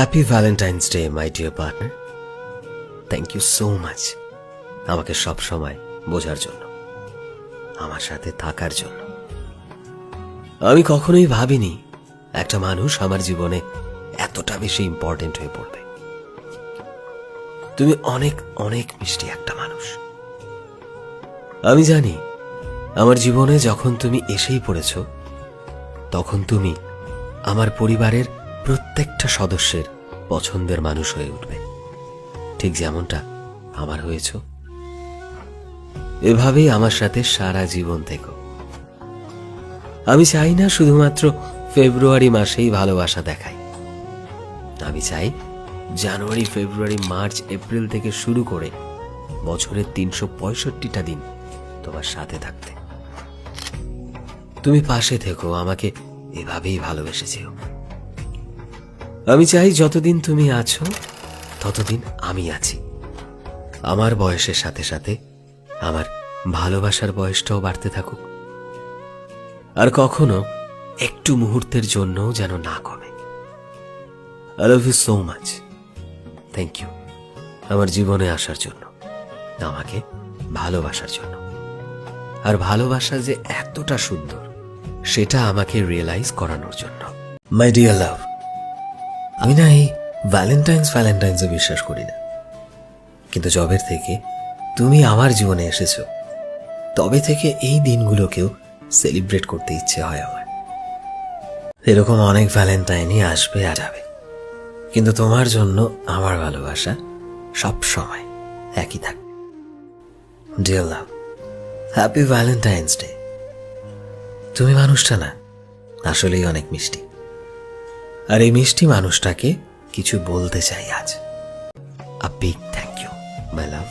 Happy Valentine's day my dear partner. Thank you so much আমাকে সব সময় বোঝার জন্য, আমার সাথে থাকার জন্য। আমি কখনোই ভাবিনি একটা মানুষ আমার জীবনে এতটা বেশি ইম্পর্টেন্ট হয়ে পড়বে। তুমি অনেক অনেক মিষ্টি একটা মানুষ। আমি জানি আমার জীবনে যখন তুমি এসেই পড়েছ, তখন তুমি আমার পরিবারের প্রত্যেকটা সদস্যের পছন্দের মানুষ হয়ে উঠবে, ঠিক যেমনটা আমার হয়েছ। এভাবেই আমার সাথে সারা জীবন থেকো। আমি চাই না শুধুমাত্র ফেব্রুয়ারি মাসেই ভালোবাসা দেখাই। আমি চাই জানুয়ারি, ফেব্রুয়ারি, মার্চ, এপ্রিল থেকে শুরু করে বছরের 365টা দিন তোমার সাথে থাকতে। তুমি পাশে থেকো, আমাকে এভাবেই ভালোবেসে যেও। আমি চাই যতদিন তুমি আছো ততদিন আমি আছি। আমার বয়সের সাথে সাথে আমার ভালোবাসার বয়সটাও বাড়তে থাকুক, আর কখনো একটু মুহূর্তের জন্য যেন না কমে। I love you so much. Thank you আমার জীবনে আসার জন্য, আমাকে ভালোবাসার জন্য। আর ভালোবাসা যে এতটা সুন্দর সেটা আমাকে রিয়েলাইজ করানোর জন্য। মাই ডিয়ার লাভ, আমি না এই ভ্যালেন্টাইন্সে বিশ্বাস করি না, কিন্তু যবের থেকে তুমি আমার জীবনে এসেছো তবে থেকে এই দিনগুলোকেও সেলিব্রেট করতে ইচ্ছে হয় আমার। এরকম অনেক ভ্যালেন্টাইনই আসবে আর যাবে, কিন্তু তোমার জন্য আমার ভালোবাসা সব সময় একই থাকবে। ডিয়ার লাভ, হ্যাপি ভ্যালেন্টাইন্স ডে। তুমি মানুষটা না আসলেই অনেক মিষ্টি, আর এই মিষ্টি মানুষটাকে কিছু বলতে চাই আজ। A big thank you my love.